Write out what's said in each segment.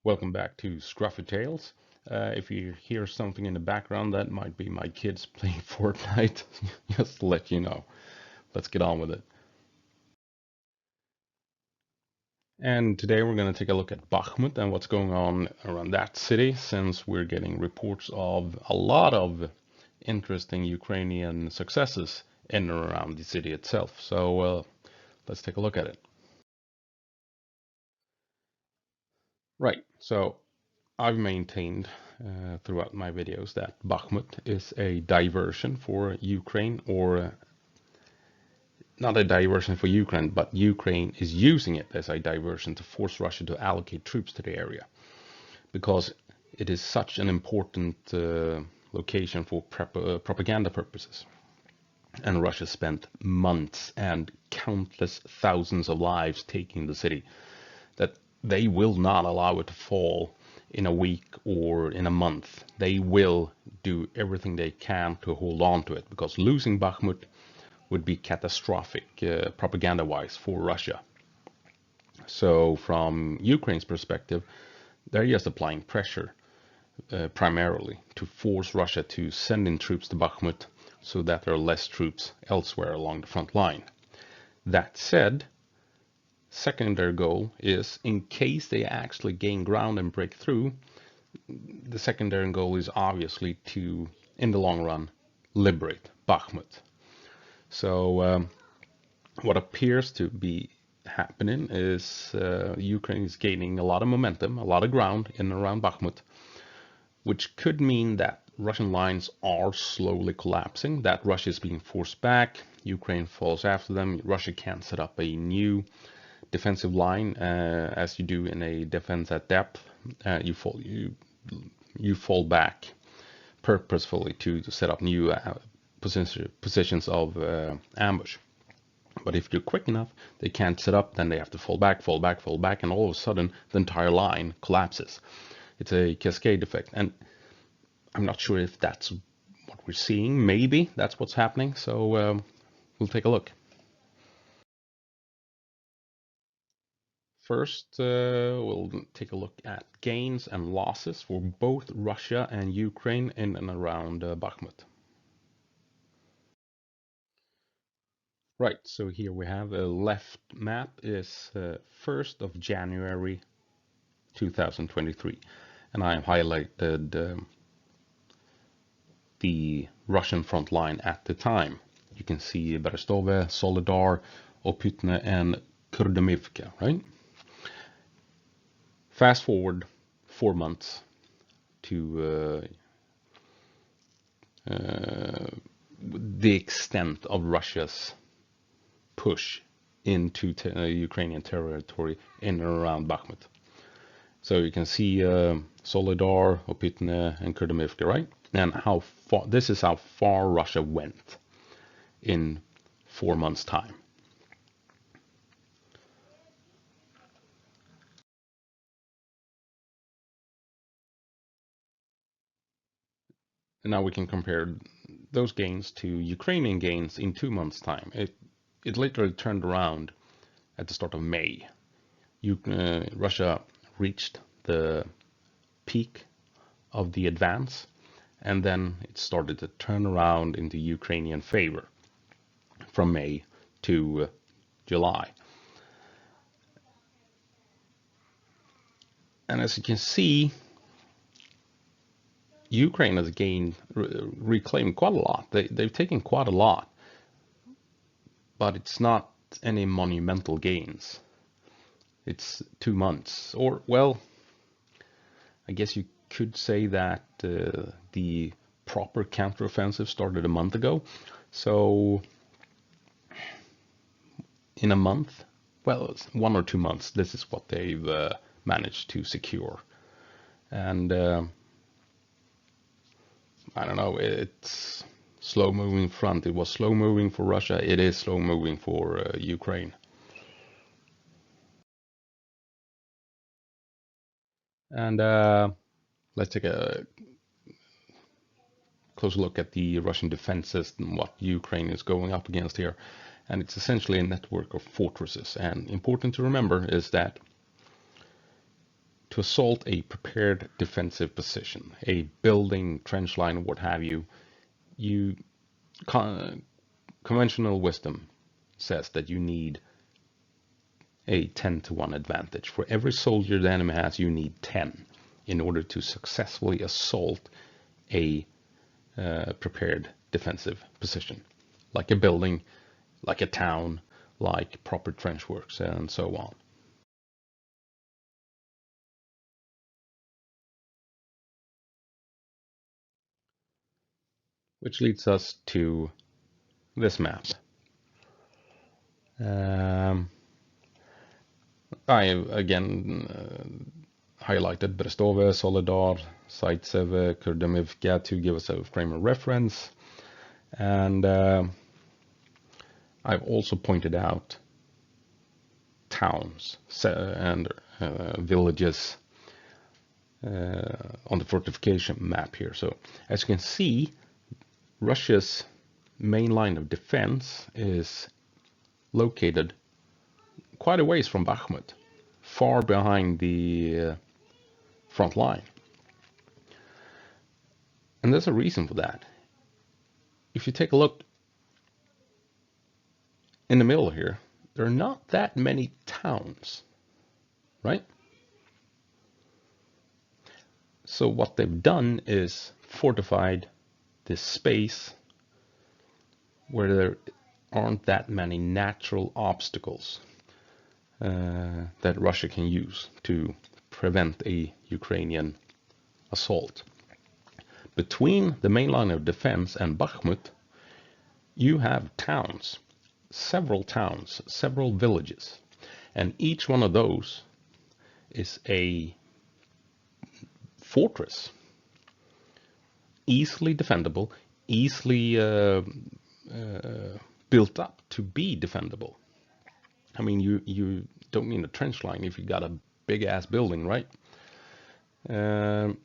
Welcome back to Scruffy Tales. If you hear something in the background, that might be my kids playing Fortnite. Just to let you know. Let's get on with it. And today we're going to take a look at Bakhmut and what's going on around that city, since we're getting reports of a lot of interesting Ukrainian successes in and around the city itself. So let's take a look at it. Right, so I've maintained throughout my videos that Bakhmut is a diversion for Ukraine, or not a diversion for Ukraine, but Ukraine is using it as a diversion to force Russia to allocate troops to the area, because it is such an important location for propaganda purposes. And Russia spent months and countless thousands of lives taking the city, that they will not allow it to fall in a week or in a month. They will do everything they can to hold on to it, because losing Bakhmut would be catastrophic propaganda-wise for Russia. So from Ukraine's perspective, they're just applying pressure primarily to force Russia to send in troops to Bakhmut so that there are less troops elsewhere along the front line. That said, secondary goal is, in case they actually gain ground and break through, the secondary goal is obviously to, in the long run, liberate Bakhmut. So what appears to be happening is Ukraine is gaining a lot of momentum, a lot of ground in and around Bakhmut, which could mean that Russian lines are slowly collapsing, that Russia is being forced back, Ukraine falls after them, Russia can't set up a new defensive line as you do in a defense at depth. You fall back purposefully to set up new positions of ambush. But if you're quick enough, they can't set up, then they have to fall back, and all of a sudden the entire line collapses. It's a cascade effect, and I'm not sure if that's what we're seeing. Maybe that's what's happening, so we'll take a look. First, we'll take a look at gains and losses for both Russia and Ukraine in and around Bakhmut. Right, so here we have a left map is 1st of January 2023, and I have highlighted the Russian front line at the time. You can see Berestove, Solidar, Opytne, and Kurdamivka, right? Fast forward 4 months to the extent of Russia's push into Ukrainian territory in and around Bakhmut. So you can see Solidar, Opytne, and Kurdamivka, right? And how far, this is how far Russia went in 4 months' time. And now we can compare those gains to Ukrainian gains in 2 months' time. It literally turned around at the start of May. Russia reached the peak of the advance, and then it started to turn around into Ukrainian favor from May to July. And as you can see, Ukraine has reclaimed quite a lot. They've taken quite a lot, but it's not any monumental gains. It's 2 months, or well, I guess you could say that the proper counteroffensive started a month ago. So in a month, well, 1 or 2 months, this is what they've managed to secure. And I don't know, it's slow moving front. It was slow moving for Russia. It is slow moving for Ukraine. And let's take a closer look at the Russian defense system, what Ukraine is going up against here. And it's essentially a network of fortresses. And important to remember is that to assault a prepared defensive position, a building, trench line, what have you, conventional wisdom says that you need a 10-to-1 advantage. For every soldier the enemy has, you need 10 in order to successfully assault a prepared defensive position, like a building, like a town, like proper trench works, and so on. Which leads us to this map. I again highlighted Brestove, Soledar, Zaitsev, Kurdamivka to give us a frame of reference. And I've also pointed out towns and villages on the fortification map here. So as you can see, Russia's main line of defense is located quite a ways from Bakhmut, far behind the front line. And there's a reason for that. If you take a look in the middle here, there are not that many towns, right? So what they've done is fortified this space where there aren't that many natural obstacles that Russia can use to prevent a Ukrainian assault. Between the main line of defense and Bakhmut, you have towns, several villages, and each one of those is a fortress, easily defendable, easily built up to be defendable. I mean, you don't need a trench line if you got a big ass building, right? And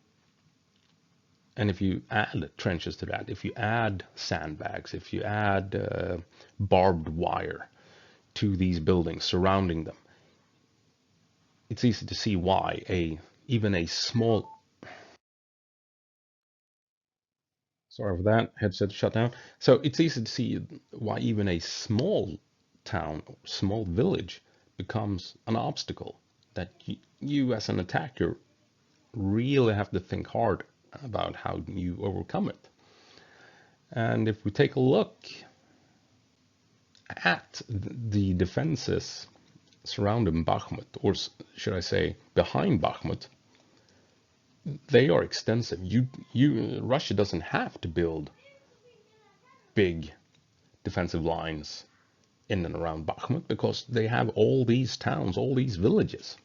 if you add trenches to that, if you add sandbags, if you add barbed wire to these buildings surrounding them, it's easy to see why even a small... Sorry for that, headset shut down. So it's easy to see why even a small town, small village becomes an obstacle that you as an attacker really have to think hard about how you overcome it. And if we take a look at the defenses surrounding Bakhmut, or should I say behind Bakhmut, they are extensive. Russia doesn't have to build big defensive lines in and around Bakhmut because they have all these towns, all these villages.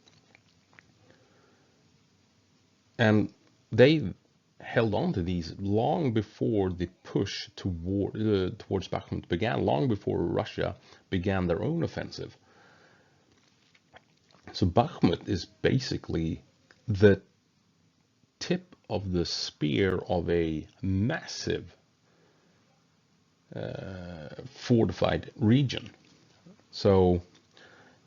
And they held on to these long before the push towards Bakhmut began, long before Russia began their own offensive. So Bakhmut is basically the tip of the spear of a massive fortified region. So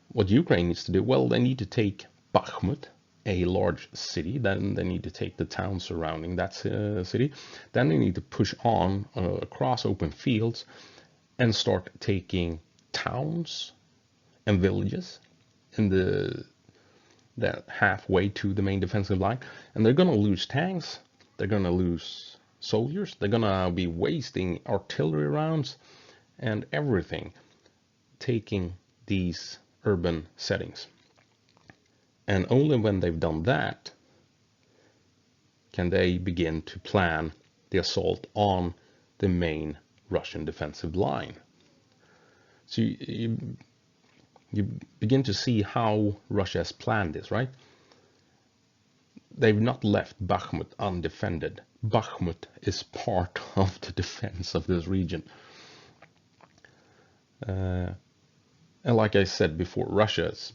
what Ukraine needs to do, well, they need to take Bakhmut, a large city, then they need to take the town surrounding that city, then they need to push on across open fields and start taking towns and villages in that halfway to the main defensive line, and they're going to lose tanks, they're going to lose soldiers, they're going to be wasting artillery rounds and everything taking these urban settings. And only when they've done that can they begin to plan the assault on the main Russian defensive line. So you begin to see how Russia has planned this, right? They've not left Bakhmut undefended. Bakhmut is part of the defense of this region. And like I said before, Russia is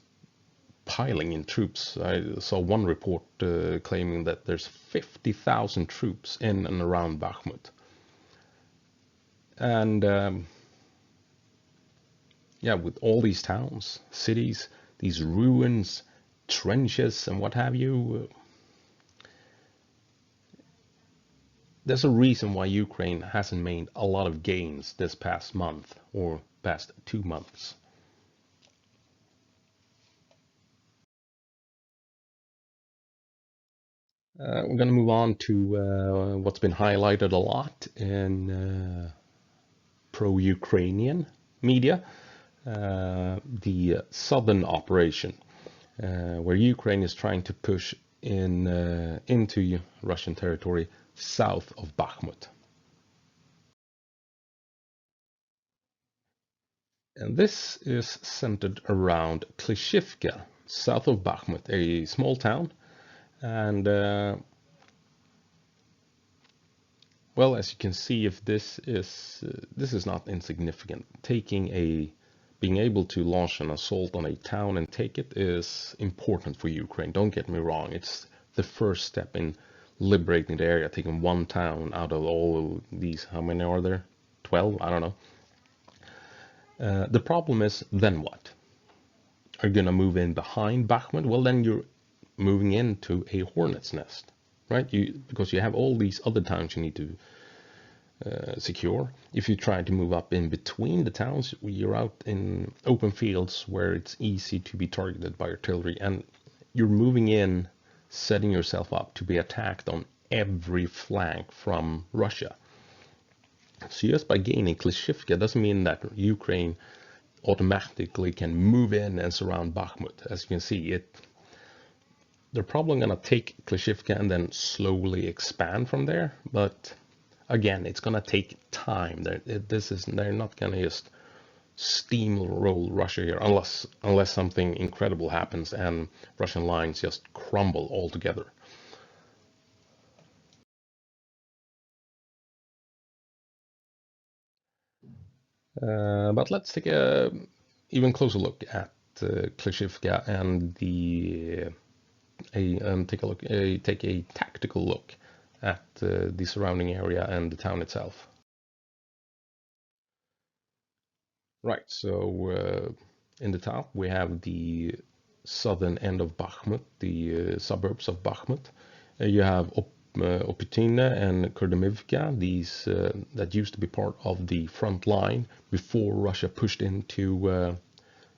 piling in troops. I saw one report claiming that there's 50,000 troops in and around Bakhmut. And yeah, with all these towns, cities, these ruins, trenches and what have you. There's a reason why Ukraine hasn't made a lot of gains this past month or past 2 months. We're going to move on to what's been highlighted a lot in pro-Ukrainian media, the southern operation, where Ukraine is trying to push into Russian territory south of Bakhmut. And this is centered around Klishivka, south of Bakhmut, a small town. And well, as you can see, if this is not insignificant. Being able to launch an assault on a town and take it is important for Ukraine. Don't get me wrong; it's the first step in liberating the area, taking one town out of all of these. How many are there? 12? I don't know. The problem is, then what? Are you gonna move in behind Bakhmut? Well, then you're moving into a hornet's nest, right? Because you have all these other towns you need to secure. If you try to move up in between the towns, you're out in open fields where it's easy to be targeted by artillery, and you're moving in, setting yourself up to be attacked on every flank from Russia. So just by gaining Klishivka doesn't mean that Ukraine automatically can move in and surround Bakhmut. As you can see, they're probably going to take Klishivka and then slowly expand from there. But again, it's going to take time. They're not going to just steamroll Russia here unless something incredible happens and Russian lines just crumble altogether. But let's take a even closer look at Klishivka and take a tactical look at the surrounding area and the town itself. Right, so in the top we have the southern end of Bakhmut, the suburbs of Bakhmut. You have Opitina and Kurdimivka, these that used to be part of the front line before Russia pushed into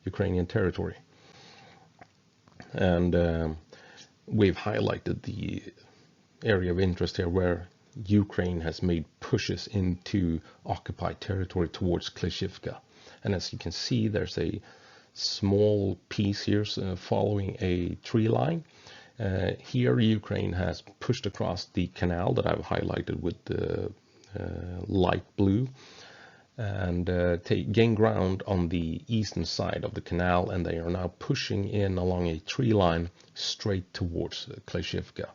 Ukrainian territory. And we've highlighted the area of interest here where Ukraine has made pushes into occupied territory towards Klishivka. And as you can see, there's a small piece here following a tree line. Here Ukraine has pushed across the canal that I've highlighted with the light blue and gain ground on the eastern side of the canal, and they are now pushing in along a tree line straight towards Klishivka.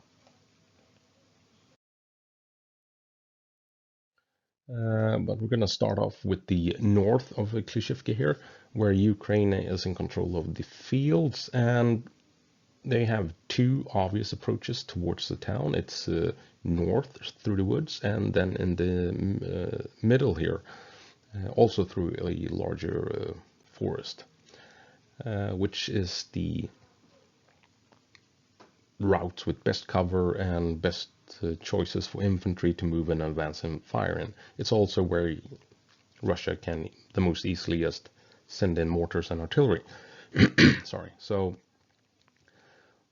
But we're going to start off with the north of Klishivka here, where Ukraine is in control of the fields, and they have two obvious approaches towards the town. It's north through the woods, and then in the middle here, also through a larger forest, which is the routes with best cover and best choices for infantry to move and advance and fire in. It's also where Russia can the most easily just send in mortars and artillery. Sorry. So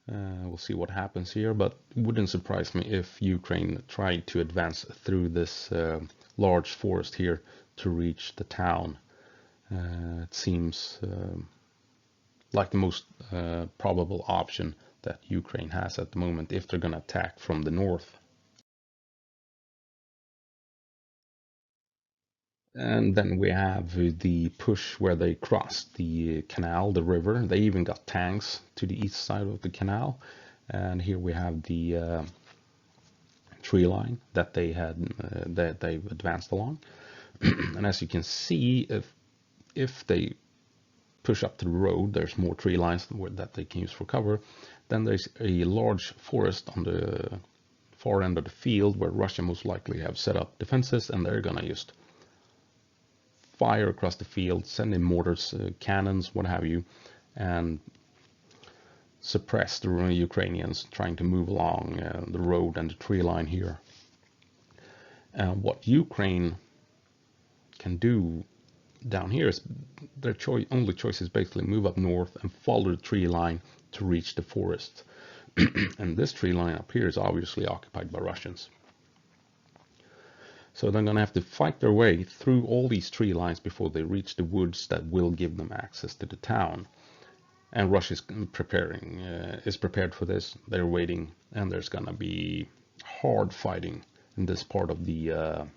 we'll see what happens here, but it wouldn't surprise me if Ukraine tried to advance through this large forest here to reach the town. It seems like the most probable option that Ukraine has at the moment if they're going to attack from the north. And then we have the push where they crossed the canal, the river. They even got tanks to the east side of the canal. And here we have the tree line that they had that they've advanced along. And as you can see, if they push up to the road, there's more tree lines that they can use for cover. Then there's a large forest on the far end of the field where Russia most likely have set up defenses, and they're gonna just fire across the field, send in mortars, cannons, what have you, and suppress the Ukrainians trying to move along the road and the tree line here. What Ukraine can do down here is their only choice is basically move up north and follow the tree line to reach the forest. And this tree line up here is obviously occupied by Russians. So they're going to have to fight their way through all these tree lines before they reach the woods that will give them access to the town. And Russia is prepared for this. They're waiting, and there's going to be hard fighting in this part of the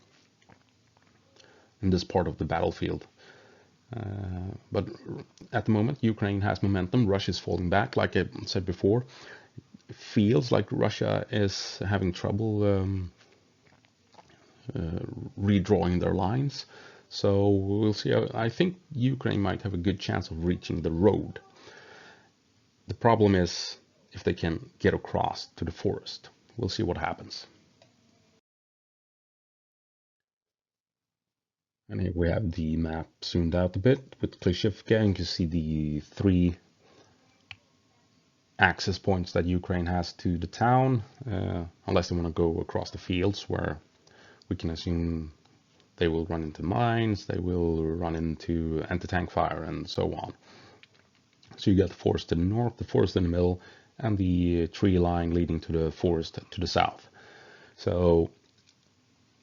battlefield. But at the moment, Ukraine has momentum. Russia is falling back, like I said before. It feels like Russia is having trouble redrawing their lines. So we'll see. I think Ukraine might have a good chance of reaching the road. The problem is if they can get across to the forest. We'll see what happens. And here we have the map zoomed out a bit with Klishivka, and you can see the 3 access points that Ukraine has to the town, unless they want to go across the fields, where we can assume they will run into mines, they will run into anti-tank fire, and so on. So you got the forest to the north, the forest in the middle, and the tree line leading to the forest to the south. So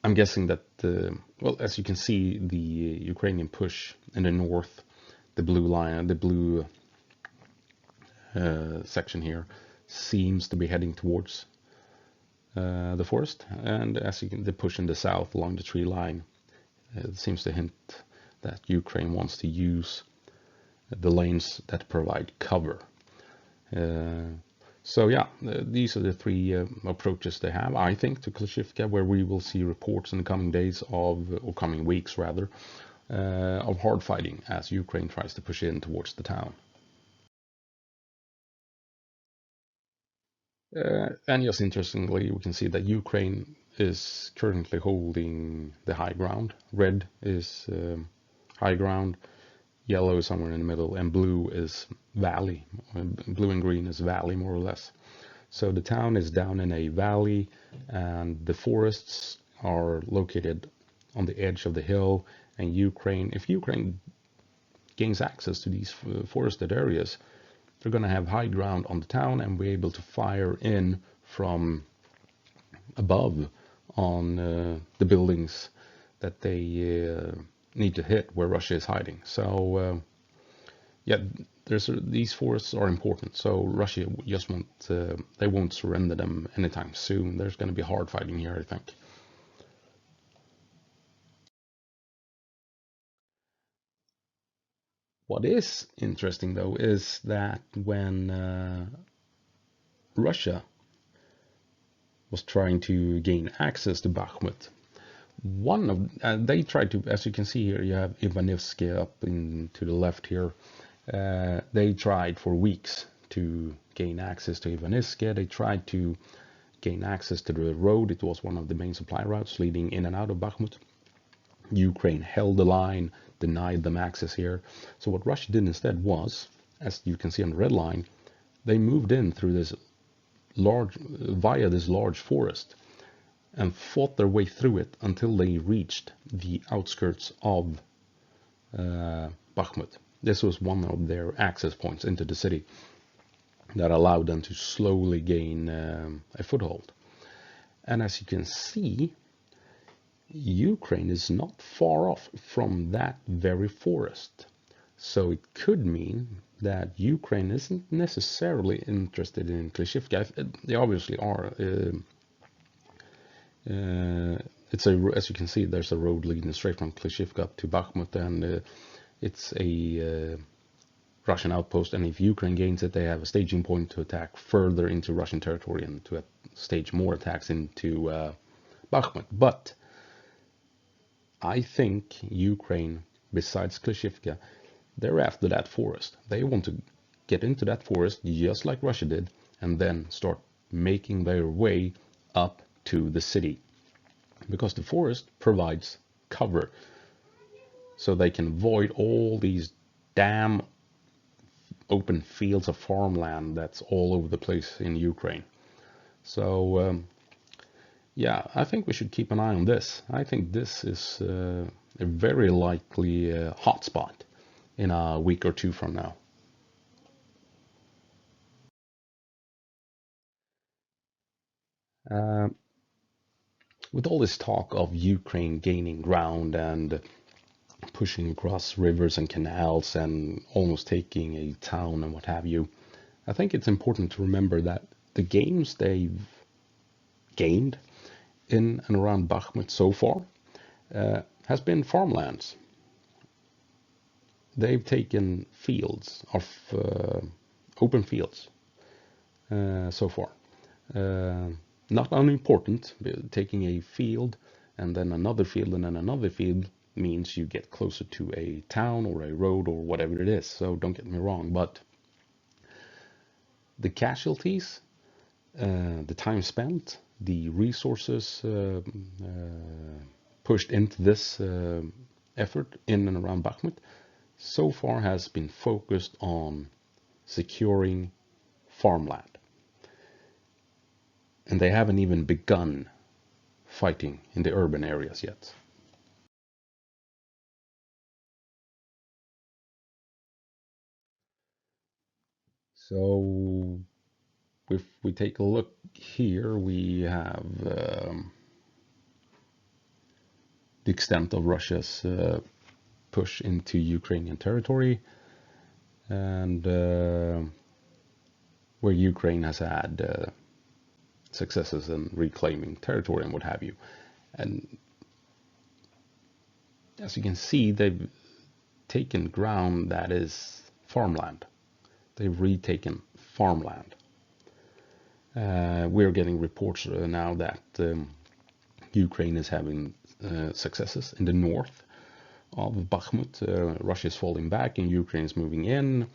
I'm guessing that, well, as you can see, the Ukrainian push in the north, the blue line, the blue section here, seems to be heading towards the forest, and as you can, the push in the south along the tree line seems to hint that Ukraine wants to use the lanes that provide cover. So yeah, these are the 3 approaches they have, I think, to Klishivka, where we will see reports in the coming days or coming weeks rather, of hard fighting as Ukraine tries to push in towards the town. And just interestingly, we can see that Ukraine is currently holding the high ground. Red is high ground, yellow is somewhere in the middle, and blue is valley. Blue and green is valley, more or less. So the town is down in a valley, and the forests are located on the edge of the hill. And if Ukraine gains access to these forested areas, they're going to have high ground on the town and be able to fire in from above on the buildings that they need to hit where Russia is hiding. So yeah, these forests are important. So Russia just they won't surrender them anytime soon. There's going to be hard fighting here, I think. What is interesting though is that when Russia was trying to gain access to Bakhmut, they tried to, as you can see here, you have Ivanivsky up to the left here. They tried for weeks to gain access to Ivanivsky. They tried to gain access to the road. It was one of the main supply routes leading in and out of Bakhmut. Ukraine held the line, denied them access here. So what Russia did instead was, as you can see on the red line, they moved in through this via this large forest and fought their way through it until they reached the outskirts of Bakhmut. This was one of their access points into the city that allowed them to slowly gain a foothold. And as you can see, Ukraine is not far off from that very forest. So it could mean that Ukraine isn't necessarily interested in Klishivka. They obviously are. As you can see, there's a road leading straight from Klishivka up to Bakhmut, and it's a Russian outpost. And if Ukraine gains it, they have a staging point to attack further into Russian territory and to stage more attacks into Bakhmut. But I think Ukraine, besides Klishivka, they're after that forest. They want to get into that forest just like Russia did, and then start making their way up to the city, because the forest provides cover, so they can avoid all these dam open fields of farmland that's all over the place in Ukraine. So yeah, I think we should keep an eye on this. I think this is a very likely hotspot in a week or two from now. Uh, with all this talk of Ukraine gaining ground and pushing across rivers and canals and almost taking a town and what have you, I think it's important to remember that the gains they've gained in and around Bakhmut so far has been farmlands. They've taken fields of open fields so far. Not unimportant, taking a field and then another field and then another field means you get closer to a town or a road or whatever it is. So don't get me wrong, but the casualties, the time spent, the resources pushed into this effort in and around Bakhmut so far has been focused on securing farmland. And they haven't even begun fighting in the urban areas yet. So if we take a look here, we have the extent of Russia's push into Ukrainian territory and where Ukraine has had successes in reclaiming territory and what have you. And as you can see, they've taken ground that is farmland. They've retaken farmland. We're getting reports now that Ukraine is having successes in the north of Bakhmut. Russia is falling back and Ukraine is moving in.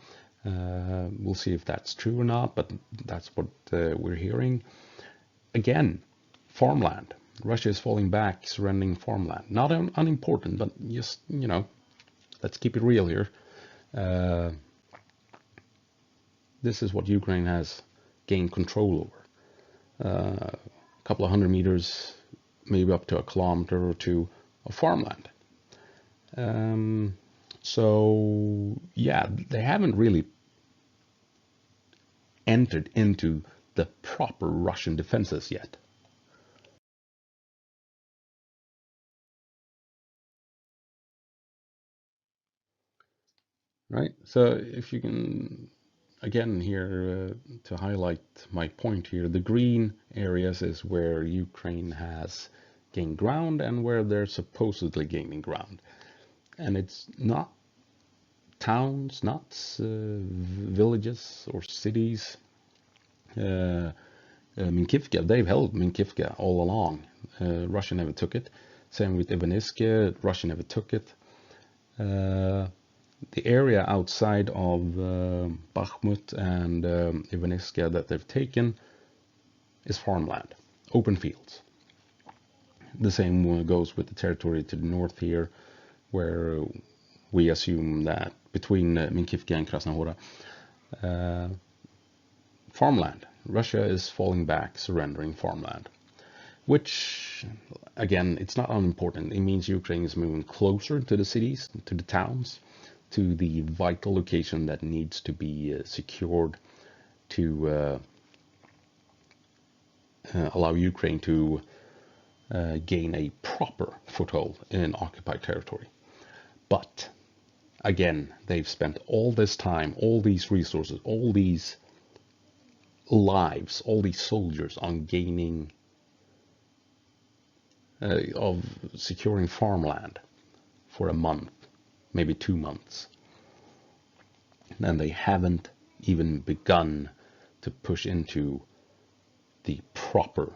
We'll see if that's true or not, but that's what we're hearing. Again, farmland. Russia is falling back, surrendering farmland. Not unimportant, but just, you know, let's keep it real here. This is what Ukraine has gained control over. A couple of hundred meters, maybe up to a kilometer or two of farmland. So yeah, they haven't really entered into the proper Russian defenses yet. Right? So if you can, again here to highlight my point here, the green areas is where Ukraine has gained ground and where they're supposedly gaining ground. And it's not towns, not villages or cities. Minkivka, they've held Minkivka all along. Russia never took it. Same with Ivaniske, Russia never took it. The area outside of Bakhmut and Ivaniske that they've taken is farmland, open fields. The same goes with the territory to the north here, where we assume that between Minkivka and Krasnohora, farmland. Russia is falling back, surrendering farmland. Which, again, it's not unimportant. It means Ukraine is moving closer to the cities, to the towns, to the vital location that needs to be secured to allow Ukraine to gain a proper foothold in occupied territory. But again, they've spent all this time, all these resources, all these lives, all these soldiers on gaining of securing farmland for a month, maybe 2 months. And they haven't even begun to push into the proper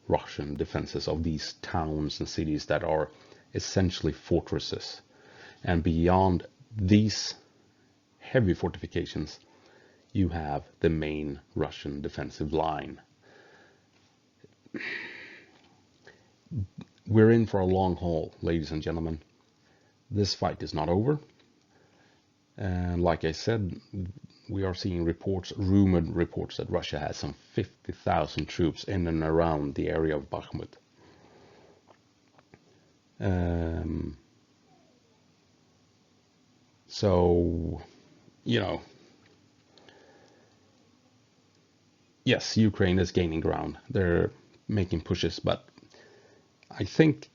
Russian defenses of these towns and cities that are essentially fortresses. And beyond these heavy fortifications, you have the main Russian defensive line. We're in for a long haul, ladies and gentlemen. This fight is not over. And like I said, we are seeing reports, rumored reports, that Russia has some 50,000 troops in and around the area of Bakhmut. So, you know, yes, Ukraine is gaining ground. They're making pushes, but I think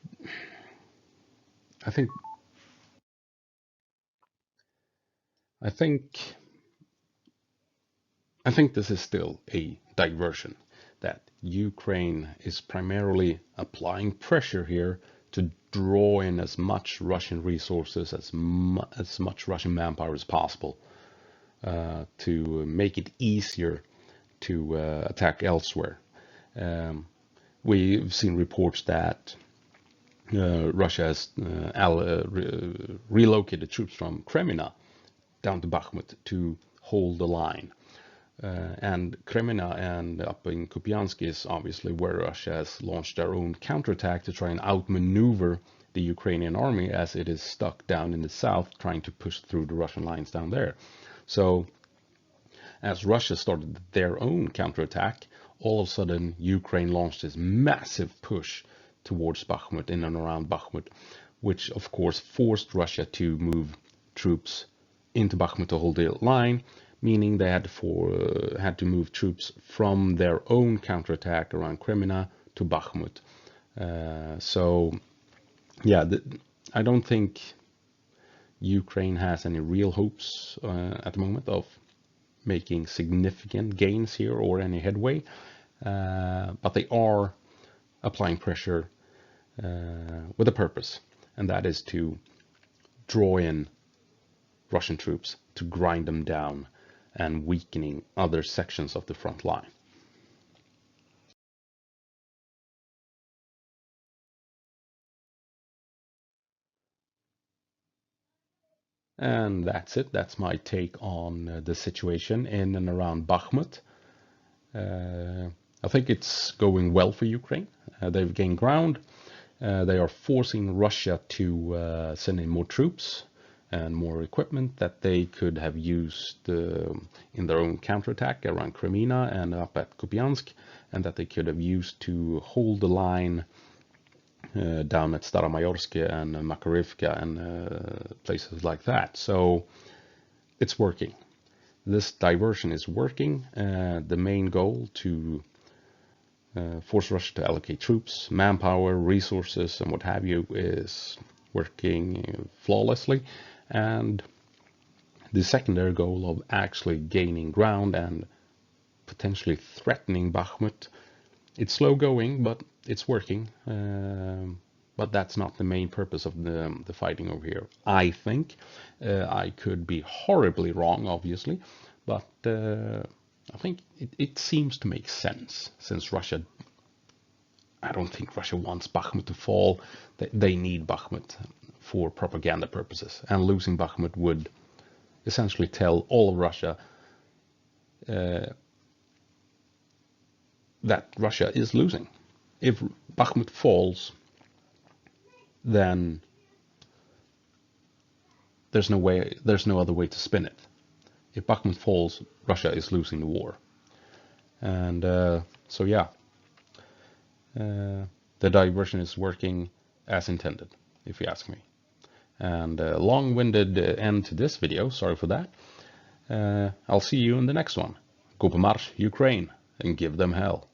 this is still a diversion, that Ukraine is primarily applying pressure here to draw in as much Russian resources, as much Russian manpower as possible, to make it easier to attack elsewhere. We've seen reports that Russia has relocated troops from Crimea down to Bakhmut to hold the line. And Crimea and up in Kupiansk is obviously where Russia has launched their own counterattack to try and outmaneuver the Ukrainian army, as it is stuck down in the south trying to push through the Russian lines down there. So as Russia started their own counterattack, all of a sudden Ukraine launched this massive push towards Bakhmut, in and around Bakhmut, which of course forced Russia to move troops into Bakhmut to hold the line, meaning they had to move troops from their own counterattack around Crimea to Bakhmut. So yeah, I don't think Ukraine has any real hopes at the moment of making significant gains here or any headway, but they are applying pressure with a purpose, and that is to draw in Russian troops to grind them down and weakening other sections of the front line. And that's it. That's my take on the situation in and around Bakhmut. I think it's going well for Ukraine. They've gained ground. They are forcing Russia to send in more troops and more equipment that they could have used in their own counterattack around Crimea and up at Kupiansk, and that they could have used to hold the line down at Staromayorsk and Makarivka and places like that. So it's working. This diversion is working. The main goal to force Russia to allocate troops, manpower, resources, and what have you is working flawlessly. And the secondary goal of actually gaining ground and potentially threatening Bakhmut, it's slow going, but it's working. But that's not the main purpose of the fighting over here, I think. I could be horribly wrong, obviously, but I think it seems to make sense, since I don't think Russia wants Bakhmut to fall. They need Bakhmut for propaganda purposes, and losing Bakhmut would essentially tell all of Russia that Russia is losing. If Bakhmut falls, then there's no other way to spin it. If Bakhmut falls, Russia is losing the war. And so yeah, the diversion is working as intended, if you ask me. And long-winded end to this video, sorry for that. I'll see you in the next one. Go på marsch, Ukraine, and give them hell.